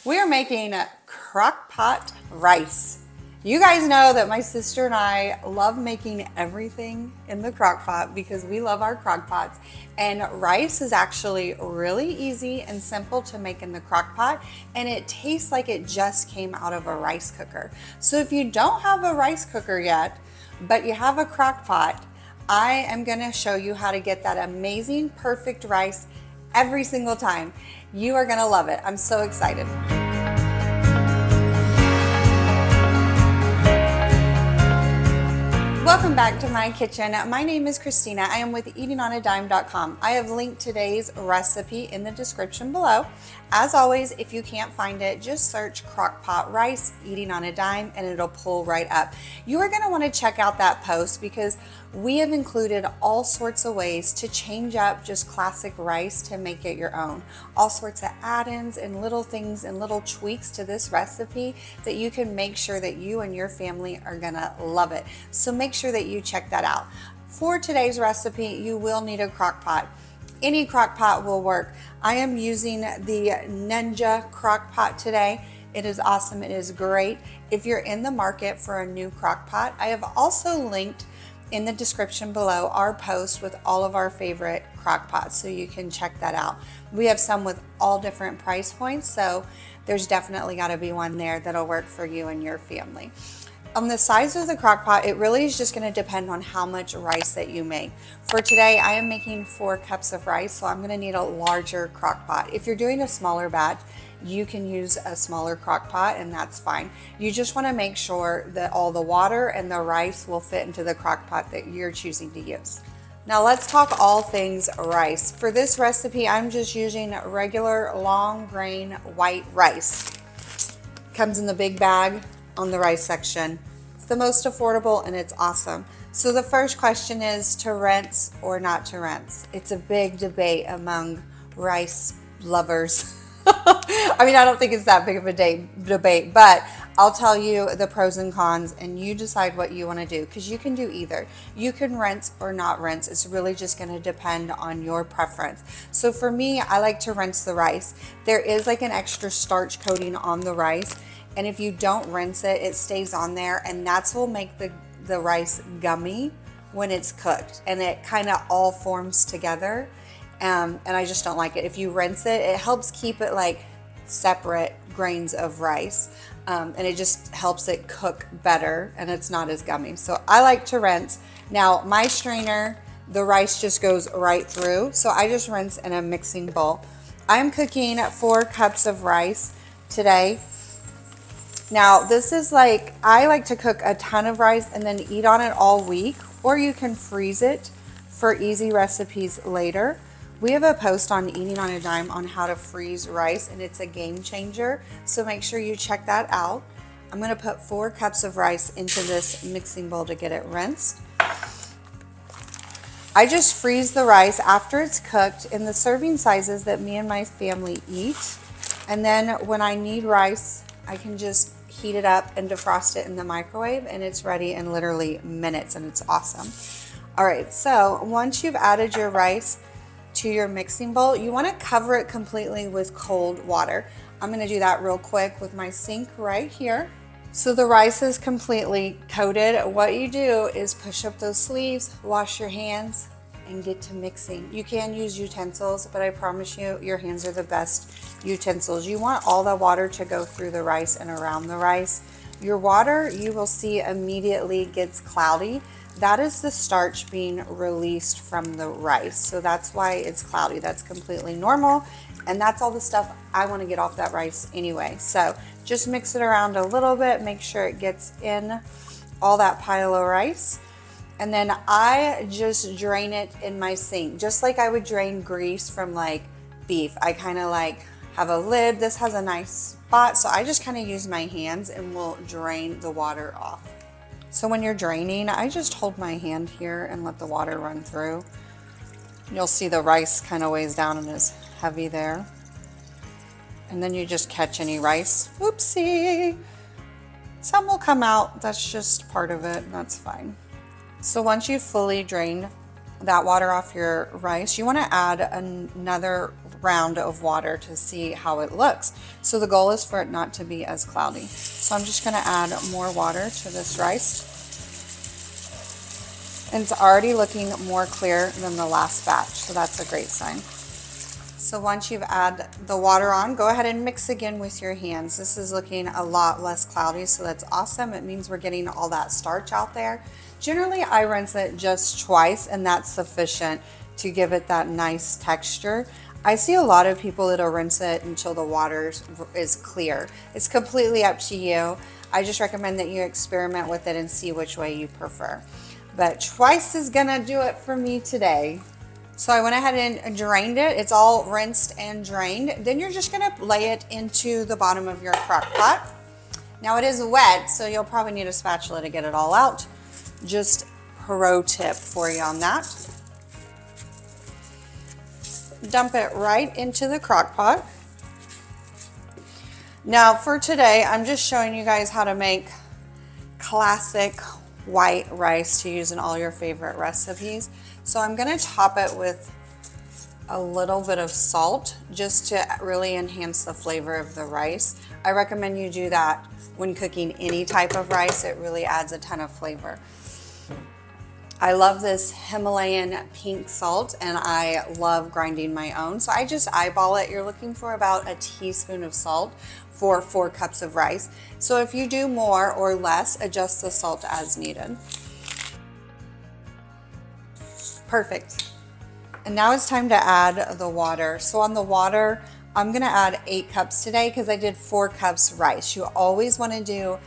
We are making crock pot rice. You guys know that my sister and I love making everything in the crock pot because we love our crock pots. And rice is actually really easy and simple to make in the crock pot, and it tastes like it just came out of a rice cooker. So if you don't have a rice cooker yet, but you have a crock pot, I am gonna show you how to get that amazing, perfect rice every single time. You are gonna love it. I'm so excited. Welcome back to my kitchen. My name is Christina. I am with eatingonadime.com. I have linked today's recipe in the description below. As always, if you can't find it, just search crock pot rice, eating on a dime, and it'll pull right up. You are going to want to check out that post because we have included all sorts of ways to change up just classic rice to make it your own. All sorts of add-ins and little things and little tweaks to this recipe that you can make sure that you and your family are gonna love it. So make sure that you check that out. For today's recipe, you will need a crock pot. Any crock pot will work. I am using the Ninja crock pot today. It is awesome, it is great. If you're in the market for a new crock pot, I have also linked in the description below our post with all of our favorite crock pots, so you can check that out. We have some with all different price points, so there's definitely got to be one there that'll work for you and your family. On the size of the crock pot, it really is just going to depend on how much rice that you make. For today, I am making 4 cups of rice, so I'm going to need a larger crock pot. If you're doing a smaller batch, you can use a smaller crock pot and that's fine. You just want to make sure that all the water and the rice will fit into the crock pot that you're choosing to use. Now let's talk all things rice. For this recipe, I'm just using regular long grain white rice. Comes in the big bag on the rice section. It's the most affordable and it's awesome. So the first question is to rinse or not to rinse. It's a big debate among rice lovers. I mean, I don't think it's that big of a debate, but I'll tell you the pros and cons and you decide what you want to do because you can do either. You can rinse or not rinse. It's really just going to depend on your preference. So for me, I like to rinse the rice. There is like an extra starch coating on the rice, and if you don't rinse it, it stays on there, and that's what will make the rice gummy when it's cooked, and it kind of all forms together. And I just don't like it. If you rinse it, it helps keep it like separate grains of rice, and it just helps it cook better, and it's not as gummy. So I like to rinse. Now my strainer, the rice just goes right through, so I just rinse in a mixing bowl. I'm cooking 4 cups of rice today. Now this is like, I like to cook a ton of rice and then eat on it all week, or you can freeze it for easy recipes later. We have a post on Eating on a Dime on how to freeze rice, and it's a game changer, so make sure you check that out. I'm going to put 4 cups of rice into this mixing bowl to get it rinsed. I just freeze the rice after it's cooked in the serving sizes that me and my family eat, and then when I need rice, I can just heat it up and defrost it in the microwave, and it's ready in literally minutes, and it's awesome. All right, so once you've added your rice to your mixing bowl, you want to cover it completely with cold water. I'm going to do that real quick with my sink right here. So the rice is completely coated. What you do is push up those sleeves, wash your hands, and get to mixing. You can use utensils, but I promise you, your hands are the best utensils. You want all the water to go through the rice and around the rice. Your water, you will see, immediately gets cloudy. That is the starch being released from the rice. So that's why it's cloudy. That's completely normal. And that's all the stuff I want to get off that rice anyway. So just mix it around a little bit. Make sure it gets in all that pile of rice. And then I just drain it in my sink, just like I would drain grease from like beef. I kind of like have a lid. This has a nice spot. So I just kind of use my hands and will drain the water off. So when you're draining, I just hold my hand here and let the water run through. You'll see the rice kind of weighs down and is heavy there. And then you just catch any rice. Oopsie. Some will come out. That's just part of it. That's fine. So once you've fully drained that water off your rice, you want to add another round of water to see how it looks. So the goal is for it not to be as cloudy. So I'm just going to add more water to this rice. And it's already looking more clear than the last batch, so that's a great sign. So once you've added the water on, go ahead and mix again with your hands. This is looking a lot less cloudy, so that's awesome. It means we're getting all that starch out there. Generally, I rinse it just twice, and that's sufficient to give it that nice texture. I see a lot of people that'll rinse it until the water is clear. It's completely up to you. I just recommend that you experiment with it and see which way you prefer. But twice is gonna do it for me today. So I went ahead and drained it. It's all rinsed and drained. Then you're just gonna lay it into the bottom of your crock pot. Now it is wet, so you'll probably need a spatula to get it all out. Just pro tip for you on that. Dump it right into the crock pot. Now for today, I'm just showing you guys how to make classic white rice to use in all your favorite recipes. So I'm going to top it with a little bit of salt just to really enhance the flavor of the rice. I recommend you do that when cooking any type of rice. It really adds a ton of flavor. I love this Himalayan pink salt, and I love grinding my own. So I just eyeball it. You're looking for about a teaspoon of salt for 4 cups of rice. So if you do more or less, adjust the salt as needed. Perfect. And now it's time to add the water. So on the water, I'm gonna add 8 cups today because I did 4 cups rice. You always wanna do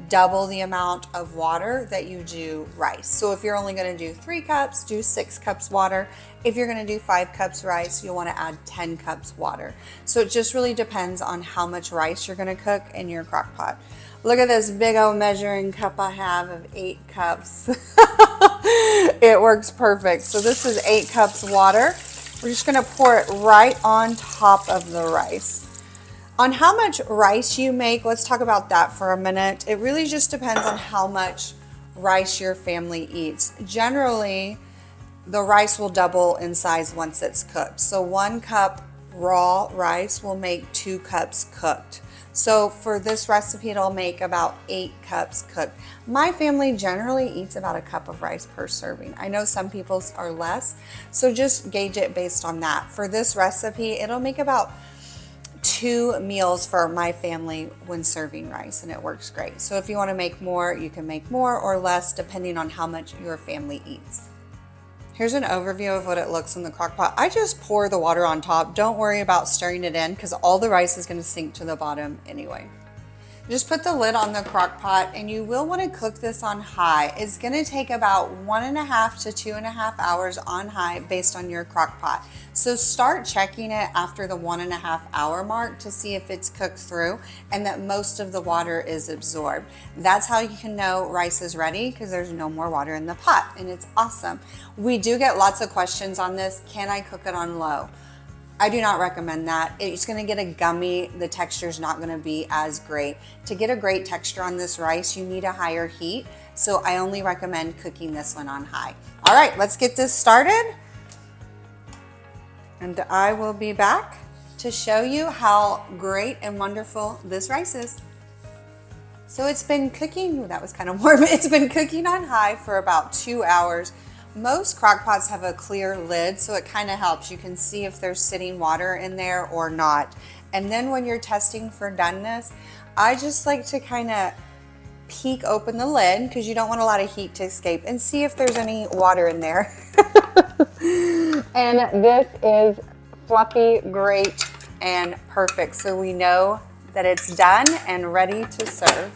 double the amount of water that you do rice. So if you're only gonna do 3 cups, do 6 cups water. If you're gonna do 5 cups rice, you'll wanna add 10 cups water. So it just really depends on how much rice you're gonna cook in your crock pot. Look at this big old measuring cup I have of 8 cups. It works perfect. So this is 8 cups water. We're just gonna pour it right on top of the rice. On how much rice you make, let's talk about that for a minute. It really just depends on how much rice your family eats. Generally, the rice will double in size once it's cooked. So 1 cup raw rice will make 2 cups cooked. So for this recipe, it'll make about 8 cups cooked. My family generally eats about a cup of rice per serving. I know some people's are less, so just gauge it based on that. For this recipe, it'll make about 2 meals for my family when serving rice, and it works great. So if you want to make more, you can make more or less depending on how much your family eats. Here's an overview of what it looks in the crock pot. I just pour the water on top. Don't worry about stirring it in because all the rice is going to sink to the bottom anyway. Just put the lid on the crock pot, and you will want to cook this on high. It's going to take about 1.5 to 2.5 hours on high based on your crock pot. So start checking it after the 1.5 hour mark to see if it's cooked through and that most of the water is absorbed. That's how you can know rice is ready, because there's no more water in the pot, and it's awesome. We do get lots of questions on this. Can I cook it on low? I do not recommend that. It's gonna get a gummy. The texture's not gonna be as great. To get a great texture on this rice, you need a higher heat. So I only recommend cooking this one on high. All right, let's get this started. And I will be back to show you how great and wonderful this rice is. So it's been cooking, that was kind of warm. It's been cooking on high for about 2 hours. Most crock pots have a clear lid, so it kind of helps. You can see if there's sitting water in there or not. And then when you're testing for doneness, I just like to kind of peek open the lid because you don't want a lot of heat to escape, and see if there's any water in there. And this is fluffy, great, and perfect. So we know that it's done and ready to serve.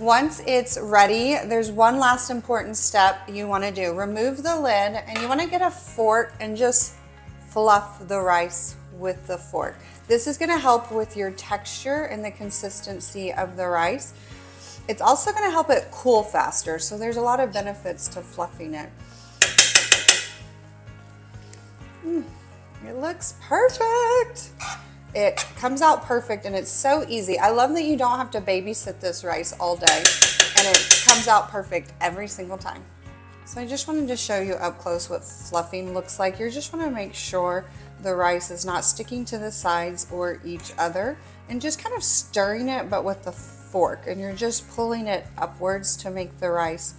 Once it's ready, there's one last important step you want to do. Remove the lid, and you want to get a fork and just fluff the rice with the fork. This is going to help with your texture and the consistency of the rice. It's also going to help it cool faster, so there's a lot of benefits to fluffing it. It looks perfect. It comes out perfect, and it's so easy. I love that you don't have to babysit this rice all day, and it comes out perfect every single time. So I just wanted to show you up close what fluffing looks like. You just want to make sure the rice is not sticking to the sides or each other, and just kind of stirring it, but with the fork, and you're just pulling it upwards to make the rice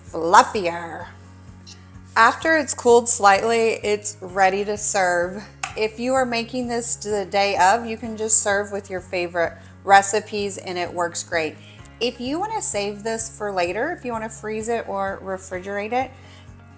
fluffier. After it's cooled slightly, it's ready to serve. If you are making this the day of, you can just serve with your favorite recipes and it works great. If you want to save this for later, if you want to freeze it or refrigerate it,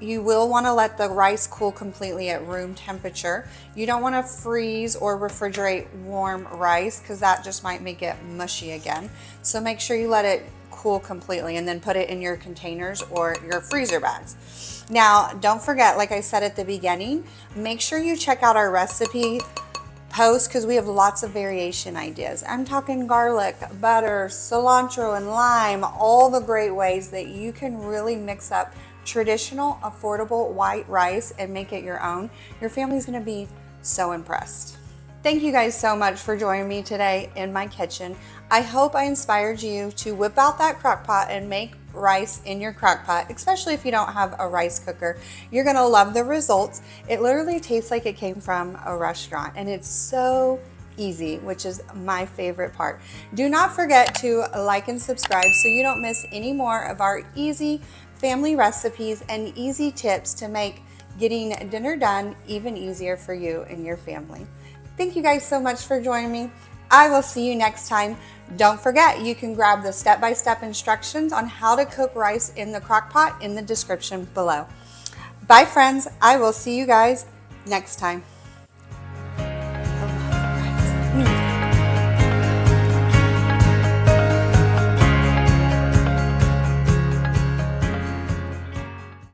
you will want to let the rice cool completely at room temperature. You don't want to freeze or refrigerate warm rice because that just might make it mushy again. So make sure you let it cool completely and then put it in your containers or your freezer bags. Now, don't forget, like I said at the beginning, make sure you check out our recipe post because we have lots of variation ideas. I'm talking garlic, butter, cilantro, and lime, all the great ways that you can really mix up traditional, affordable white rice and make it your own. Your family's gonna be so impressed. Thank you guys so much for joining me today in my kitchen. I hope I inspired you to whip out that crock pot and make rice in your crock pot, especially if you don't have a rice cooker. You're gonna love the results. It literally tastes like it came from a restaurant, and it's so easy, which is my favorite part. Do not forget to like and subscribe so you don't miss any more of our easy family recipes and easy tips to make getting dinner done even easier for you and your family. Thank you guys so much for joining me. I will see you next time. Don't forget, you can grab the step-by-step instructions on how to cook rice in the crock pot in the description below. Bye friends, I will see you guys next time.